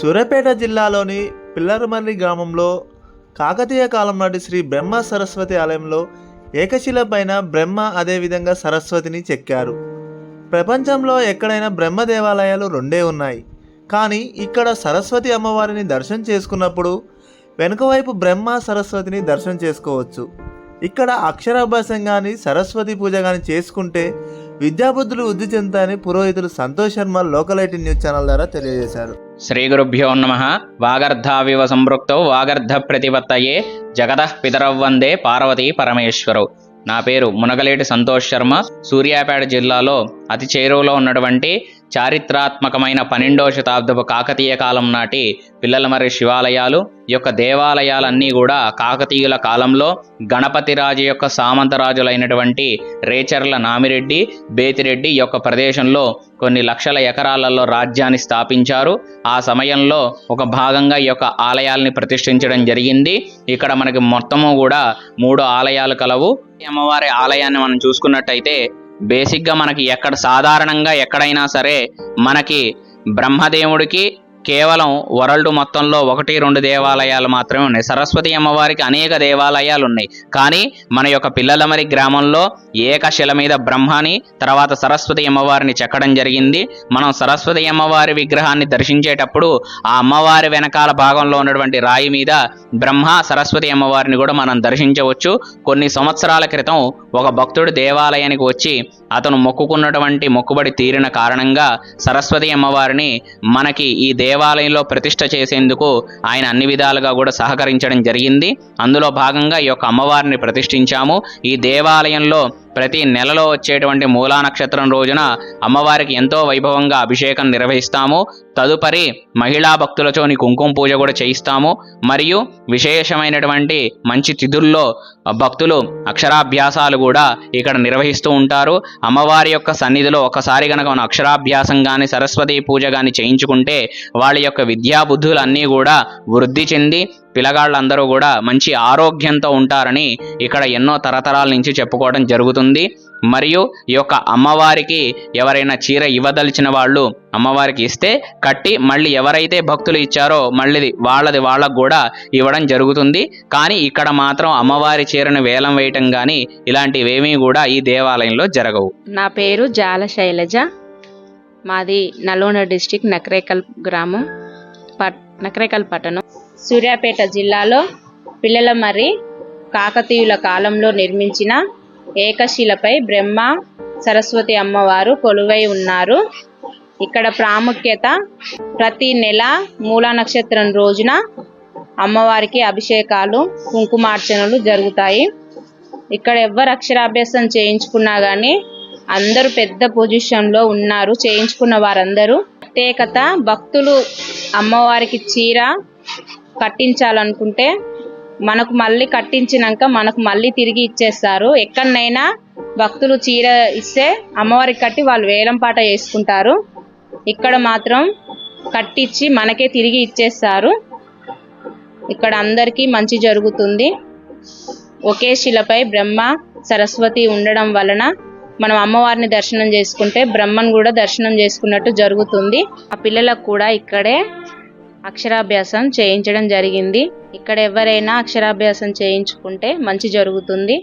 సూర్యాపేట జిల్లాలోని పిల్లరమర్రి గ్రామంలో కాకతీయ కాలం నాటి శ్రీ బ్రహ్మ సరస్వతి ఆలయంలో ఏకశిల పైన బ్రహ్మ అదేవిధంగా సరస్వతిని చెక్కారు. ప్రపంచంలో ఎక్కడైనా బ్రహ్మ దేవాలయాలు రెండే ఉన్నాయి. కానీ ఇక్కడ సరస్వతి అమ్మవారిని దర్శనం చేసుకున్నప్పుడు వెనుకవైపు బ్రహ్మ సరస్వతిని దర్శనం చేసుకోవచ్చు. ఇక్కడ అక్షరాభ్యాసం కానీ సరస్వతి పూజ కానీ చేసుకుంటే విద్యాబుద్ధులు వృద్ధి చెందుతాయని పురోహితులు Santosh Sharma local 18 news channel ద్వారా తెలియజేశారు. శ్రీ గురుభ్యో నమః. వాగర్ధావివ సంపృక్తౌ వాగర్ధ ప్రతిపత్తయే జగతః పితరౌ వందే పార్వతీ పరమేశ్వరౌ. నా పేరు మునగలేటి సంతోష్ శర్మ. సూర్యాపేట జిల్లాలో అతి చేరువలో ఉన్నటువంటి చారిత్రాత్మకమైన 12వ శతాబ్దపు కాకతీయ కాలం నాటి పిల్లలమర్రి శివాలయాలు. ఈ యొక్క దేవాలయాలన్నీ కూడా కాకతీయుల కాలంలో గణపతి రాజు యొక్క సామంతరాజులైనటువంటి రేచర్ల నామిరెడ్డి, బేతిరెడ్డి ఈ యొక్క ప్రదేశంలో కొన్ని లక్షల ఎకరాలలో రాజ్యాన్ని స్థాపించారు. ఆ సమయంలో ఒక భాగంగా ఈ యొక్క ఆలయాల్ని ప్రతిష్ఠించడం జరిగింది. ఇక్కడ మనకి మొత్తము కూడా 3 ఆలయాలు కలవు. అమ్మవారి ఆలయాన్ని మనం చూసుకున్నట్టయితే బేసిక్గా మనకి సాధారణంగా ఎక్కడైనా సరే మనకి బ్రహ్మదేవుడికి కేవలం వరల్డ్ మొత్తంలో 1-2 దేవాలయాలు మాత్రమే ఉన్నాయి. సరస్వతి అమ్మవారికి అనేక దేవాలయాలు ఉన్నాయి. కానీ మన యొక్క పిల్లలమర్రి గ్రామంలో ఏకశిల మీద బ్రహ్మని, తర్వాత సరస్వతి అమ్మవారిని చెక్కడం జరిగింది. మనం సరస్వతి అమ్మవారి విగ్రహాన్ని దర్శించేటప్పుడు ఆ అమ్మవారి వెనకాల భాగంలో ఉన్నటువంటి రాయి మీద బ్రహ్మ సరస్వతి అమ్మవారిని కూడా మనం దర్శించవచ్చు. కొన్ని సంవత్సరాల క్రితం ఒక భక్తుడు దేవాలయానికి వచ్చి అతను మొక్కుకున్నటువంటి మొక్కుబడి తీరిన కారణంగా సరస్వతి అమ్మవారిని మనకి ఈ దేవాలయంలో ప్రతిష్ఠ చేసేందుకు ఆయన అన్ని విధాలుగా కూడా సహకరించడం జరిగింది. అందులో భాగంగా ఈ యొక్క అమ్మవారిని ప్రతిష్ఠించాము. ఈ దేవాలయంలో ప్రతి నెలలో వచ్చేటువంటి మూలా నక్షత్రం రోజున అమ్మవారికి ఎంతో వైభవంగా అభిషేకం నిర్వహిస్తాము. తదుపరి మహిళా భక్తులతోని కుంకుమ పూజ కూడా చేయిస్తాము. మరియు విశేషమైనటువంటి మంచి తిథుల్లో భక్తులు అక్షరాభ్యాసాలు కూడా ఇక్కడ నిర్వహిస్తూ ఉంటారు. అమ్మవారి యొక్క సన్నిధిలో ఒకసారి కనుక మనం అక్షరాభ్యాసం కానీ సరస్వతి పూజ కానీ చేయించుకుంటే వాళ్ళ యొక్క విద్యాబుద్ధులు అన్నీ కూడా వృద్ధి చెంది పిల్లగాళ్ళందరూ కూడా మంచి ఆరోగ్యంతో ఉంటారని ఇక్కడ ఎన్నో తరతరాల నుంచి చెప్పుకోవడం జరుగుతుంది. మరియు ఈ యొక్క అమ్మవారికి ఎవరైనా చీర ఇవ్వదలిచిన వాళ్ళు అమ్మవారికి ఇస్తే కట్టి మళ్ళీ ఎవరైతే భక్తులు ఇచ్చారో మళ్ళీ వాళ్ళకు కూడా ఇవ్వడం జరుగుతుంది. కానీ ఇక్కడ మాత్రం అమ్మవారి చీరను వేలం వేయటం కానీ ఇలాంటివేమీ కూడా ఈ దేవాలయంలో జరగవు. నా పేరు జాల శైలజ. మాది నల్గొండ డిస్టిక్ నకరేకల్ గ్రామం, నకరేకల్ పట్టణం. సూర్యాపేట జిల్లాలో పిల్లలమర్రి కాకతీయుల కాలంలో నిర్మించిన ఏకశిలపై బ్రహ్మ సరస్వతి అమ్మవారు కొలువై ఉన్నారు. ఇక్కడ ప్రాముఖ్యత ప్రతి నెల మూలా నక్షత్రం రోజున అమ్మవారికి అభిషేకాలు, కుంకుమార్చనలు జరుగుతాయి. ఇక్కడ ఎవరు అక్షరాభ్యాసం చేయించుకున్నా కానీ అందరూ పెద్ద పొజిషన్లో ఉన్నారు. చేయించుకున్న వారందరూ ప్రత్యేకత భక్తులు అమ్మవారికి చీర కట్టించాలనుకుంటే మనకు మళ్ళీ కట్టించినాక మనకు మళ్ళీ తిరిగి ఇచ్చేస్తారు. ఎక్కడనైనా భక్తులు చీర ఇస్తే అమ్మవారికి కట్టి వాళ్ళు వేలం పాట చేసుకుంటారు. ఇక్కడ మాత్రం కట్టించి మనకే తిరిగి ఇచ్చేస్తారు. ఇక్కడ అందరికీ మంచి జరుగుతుంది. ఒకే శిలపై బ్రహ్మ సరస్వతి ఉండడం వలన మనం అమ్మవారిని దర్శనం చేసుకుంటే బ్రహ్మను కూడా దర్శనం చేసుకున్నట్టు జరుగుతుంది. ఆ పిల్లలకు కూడా ఇక్కడే అక్షరాభ్యాసం చేయించడం జరిగింది. ఇక్కడ ఎవరైనా అక్షరాభ్యాసం చేయించుకుంటే మంచి జరుగుతుంది.